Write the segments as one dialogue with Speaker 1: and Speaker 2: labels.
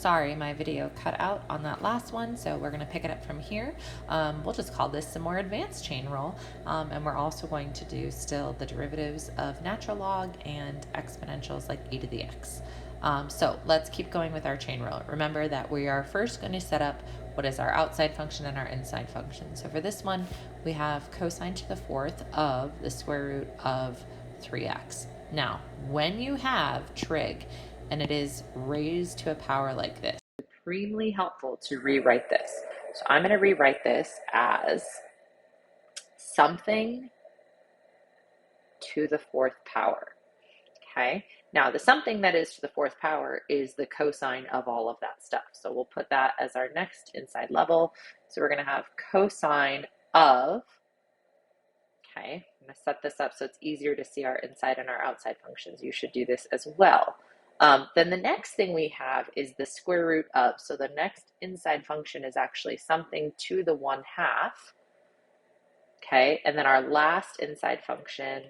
Speaker 1: Sorry, my video cut out on that last one, so we're going to pick it up from here. We'll just call this some more advanced chain rule, and we're also going to do still the derivatives of natural log and exponentials like e to the x. So let's keep going with our chain rule. Remember that we are first going to set up what is our outside function and our inside function. So for this one, we have cosine to the fourth of the square root of 3x. Now, when you have trig and it is raised to a power like this, it's supremely helpful to rewrite this. So I'm going to rewrite this as something to the fourth power. Okay, now the something that is to the fourth power is the cosine of all of that stuff. So we'll put that as our next inside level. So we're going to have cosine of, okay, I'm going to set this up so it's easier to see our inside and our outside functions. You should do this as well. Then the next thing we have is the square root of. So the next inside function is actually something to the 1/2. Okay, and then our last inside function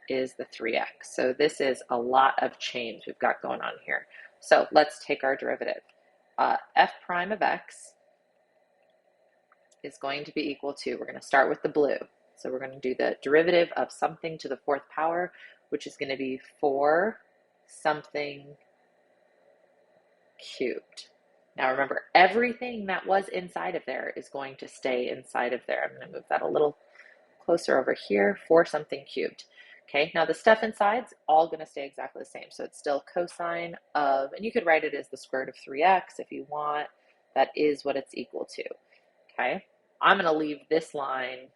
Speaker 1: is the 3x. So this is a lot of chains we've got going on here. So let's take our derivative. F prime of x is going to be equal to, we're going to start with the blue. So we're going to do the derivative of something to the fourth power, which is going to be 4 something cubed. Now remember, everything that was inside of there is going to stay inside of there. I'm going to move that a little closer over here, 4 something cubed. Okay, now the stuff inside's all going to stay exactly the same. So it's still cosine of, and you could write it as the square root of 3x if you want. That is what it's equal to. Okay, I'm going to leave this line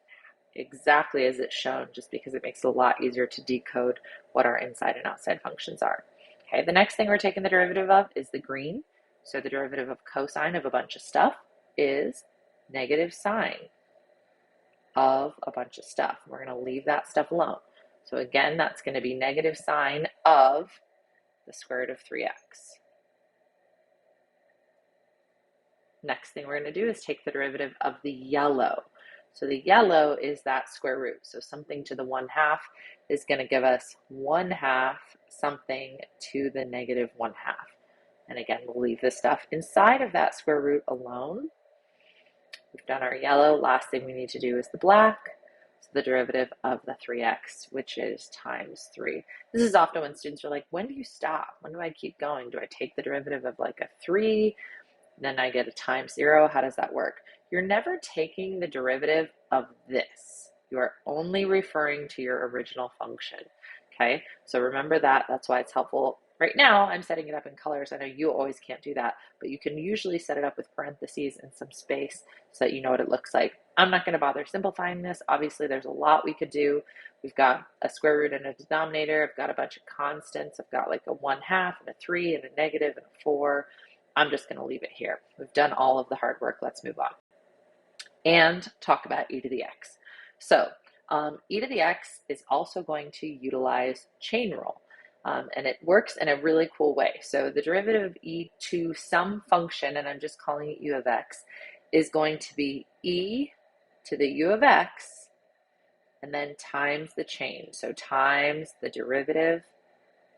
Speaker 1: exactly as it's shown just because it makes it a lot easier to decode what our inside and outside functions are. Okay, the next thing we're taking the derivative of is the green. So the derivative of cosine of a bunch of stuff is negative sine of a bunch of stuff. We're going to leave that stuff alone. So again, that's going to be negative sine of the square root of 3x. Next thing we're going to do is take the derivative of the yellow. So the yellow is that square root. So something to the 1/2 is going to give us 1/2 something to the negative 1/2. And again, we'll leave the stuff inside of that square root alone. We've done our yellow. Last thing we need to do is the black. So the derivative of the 3x, which is times 3. This is often when students are like, when do you stop? When do I keep going? Do I take the derivative of like a 3? Then I get a times 0. How does that work? You're never taking the derivative of this. You are only referring to your original function. Okay, so remember that. That's why it's helpful. Right now, I'm setting it up in colors. I know you always can't do that, but you can usually set it up with parentheses and some space so that you know what it looks like. I'm not going to bother simplifying this. Obviously, there's a lot we could do. We've got a square root and a denominator. I've got a bunch of constants. I've got like a 1/2 and a 3 and a negative and a 4. I'm just going to leave it here. We've done all of the hard work. Let's move on and talk about e to the x. So e to the x is also going to utilize chain rule. And it works in a really cool way. So the derivative of e to some function, and I'm just calling it u of x, is going to be e to the u of x and then times the chain. So times the derivative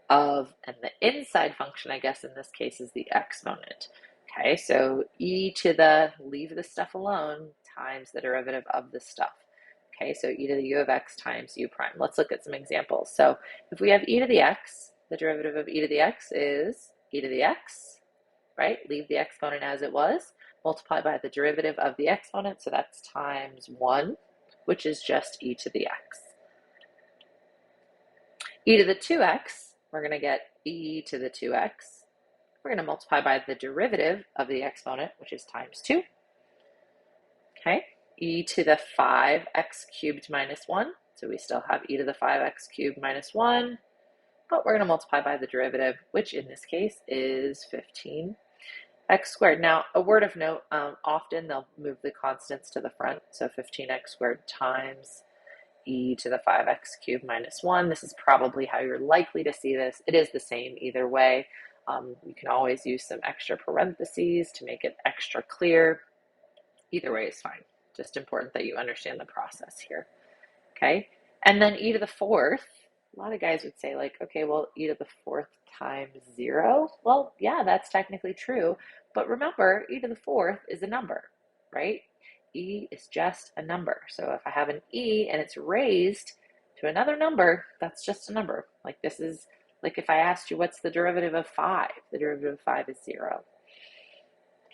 Speaker 1: of, and the inside function, I guess in this case, is the exponent. Okay, so e to the, leave the stuff alone, times the derivative of the stuff. Okay, so e to the u of x times u prime. Let's look at some examples. So if we have e to the x, the derivative of e to the x is e to the x, right? Leave the exponent as it was, multiply by the derivative of the exponent, so that's times 1, which is just e to the x. E to the 2x, we're going to get e to the 2x. We're going to multiply by the derivative of the exponent, which is times 2. Okay, e to the 5x cubed minus 1. So we still have e to the 5x cubed minus 1. But we're going to multiply by the derivative, which in this case is 15x squared. Now, a word of note, often they'll move the constants to the front. So 15x squared times e to the 5x cubed minus 1. This is probably how you're likely to see this. It is the same either way. You can always use some extra parentheses to make it extra clear. Either way is fine. Just important that you understand the process here. Okay, and then e to the fourth A lot of guys would say like, okay, well, e to the fourth times zero. Well, yeah, that's technically true. But remember, e to the fourth is a number, right? E is just a number. So if I have an e and it's raised to another number, that's just a number. Like this is like if I asked you what's the derivative of 5, the derivative of 5 is 0.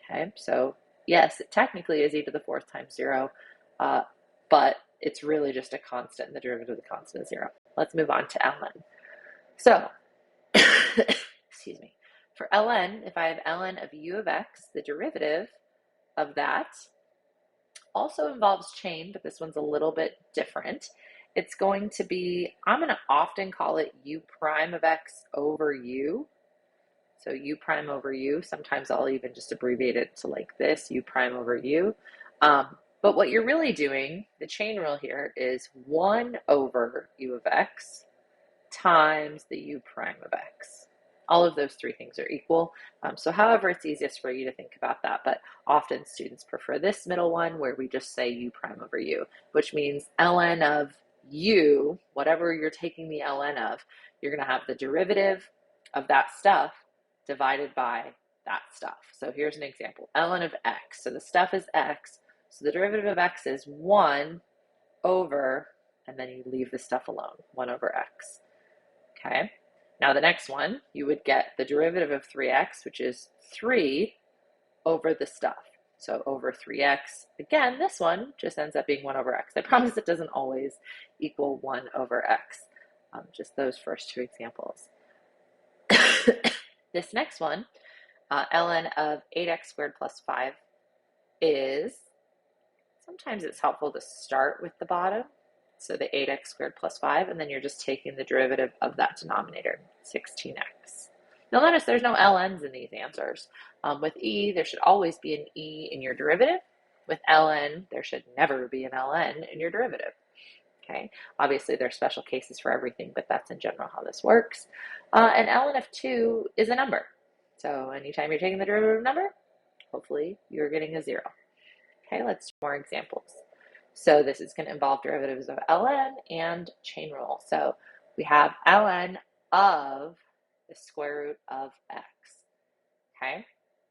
Speaker 1: Okay, so yes, it technically is e to the fourth times 0, but it's really just a constant, and the derivative of the constant is 0. Let's move on to ln. So, excuse me. For ln, if I have ln of u of x, the derivative of that also involves chain, but this one's a little bit different. It's going to be, I'm going to often call it u prime of x over u. So u prime over u. Sometimes I'll even just abbreviate it to like this, u prime over u. But what you're really doing, the chain rule here is 1 over u of x times the u prime of x. All of those three things are equal. So however it's easiest for you to think about that, but often students prefer this middle one where we just say u prime over u, which means ln of u, whatever you're taking the ln of, you're going to have the derivative of that stuff divided by that stuff. So here's an example, ln of x. So the stuff is x, so the derivative of x is 1 over, and then you leave the stuff alone, 1 over x. Okay, now the next one, you would get the derivative of 3x, which is 3 over the stuff. So over 3x, again, this one just ends up being 1 over x. I promise it doesn't always equal 1 over x, just those first two examples. This next one, ln of 8x squared plus 5 is, sometimes it's helpful to start with the bottom. So the 8x squared plus 5, and then you're just taking the derivative of that denominator, 16x. You'll notice there's no ln's in these answers. With e, there should always be an e in your derivative. With ln, there should never be an ln in your derivative. Okay, obviously there are special cases for everything, but that's in general how this works. And ln of 2 is a number. So anytime you're taking the derivative of a number, hopefully you're getting a 0. Okay, let's do more examples. So this is going to involve derivatives of ln and chain rule. So we have ln of the square root of x. Okay,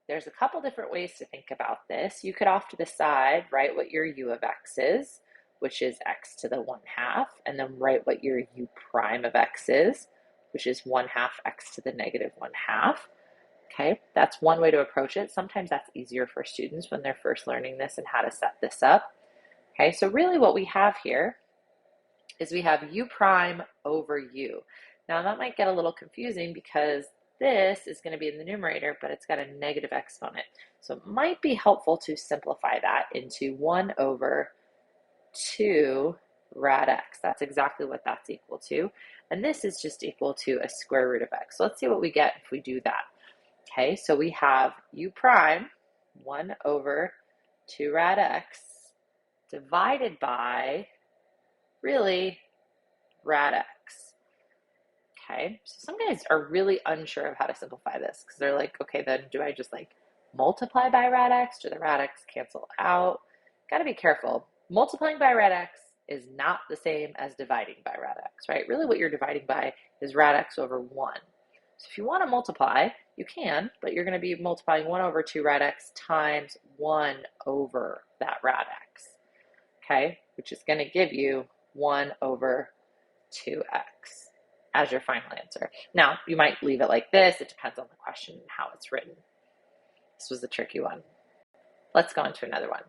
Speaker 1: there's a couple different ways to think about this. You could off to the side write what your u of x is, which is x to the 1/2, and then write what your u prime of x is, which is 1/2 x to the negative 1/2. Okay, that's one way to approach it. Sometimes that's easier for students when they're first learning this and how to set this up. Okay, so really what we have here is we have u prime over u. Now that might get a little confusing because this is going to be in the numerator, but it's got a negative exponent. So it might be helpful to simplify that into 1 over 2 rad x. That's exactly what that's equal to. And this is just equal to a square root of x. So let's see what we get if we do that. Okay, so we have u prime 1 over 2 rad x divided by, really, rad x. Okay, so some guys are really unsure of how to simplify this because they're like, okay, then do I just like multiply by rad x? Do the rad x cancel out? Got to be careful. Multiplying by rad x is not the same as dividing by rad x, right? Really what you're dividing by is rad x over 1. So if you want to multiply, you can, but you're going to be multiplying 1 over 2 rad x times 1 over that rad x, okay, which is going to give you 1 over 2x as your final answer. Now, you might leave it like this. It depends on the question and how it's written. This was a tricky one. Let's go into another one.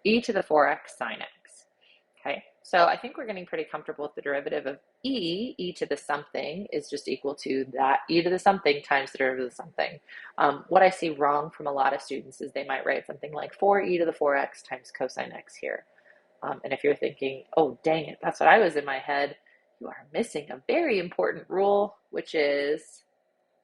Speaker 1: E to the 4x sine x. Okay, so I think we're getting pretty comfortable with the derivative of e to the something is just equal to that e to the something times the derivative of something. What I see wrong from a lot of students is they might write something like 4e to the 4x times cosine x here. And if you're thinking, oh, dang it, that's what I was in my head, you are missing a very important rule, which is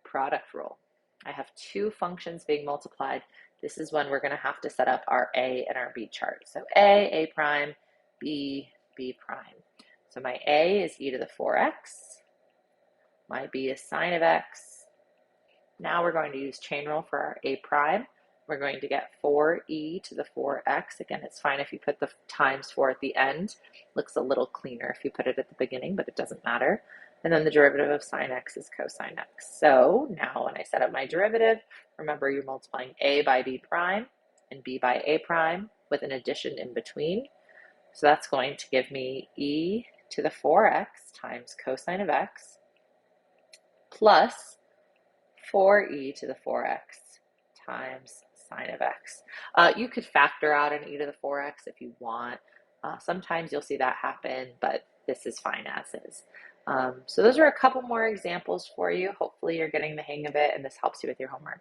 Speaker 1: product rule. I have two functions being multiplied. This is when we're going to have to set up our A and our B chart. So A prime, B prime. So my A is e to the 4x. My B is sine of x. Now we're going to use chain rule for our A prime. We're going to get 4e to the 4x. Again, it's fine if you put the times 4 at the end. Looks a little cleaner if you put it at the beginning, but it doesn't matter. And then the derivative of sine x is cosine x. So now when I set up my derivative, remember you're multiplying a by b prime and b by a prime with an addition in between. So that's going to give me e to the 4x times cosine of x plus 4e to the 4x times sine of x. You could factor out an e to the 4x if you want. Sometimes you'll see that happen, but this is fine as is. So those are a couple more examples for you. Hopefully you're getting the hang of it and this helps you with your homework.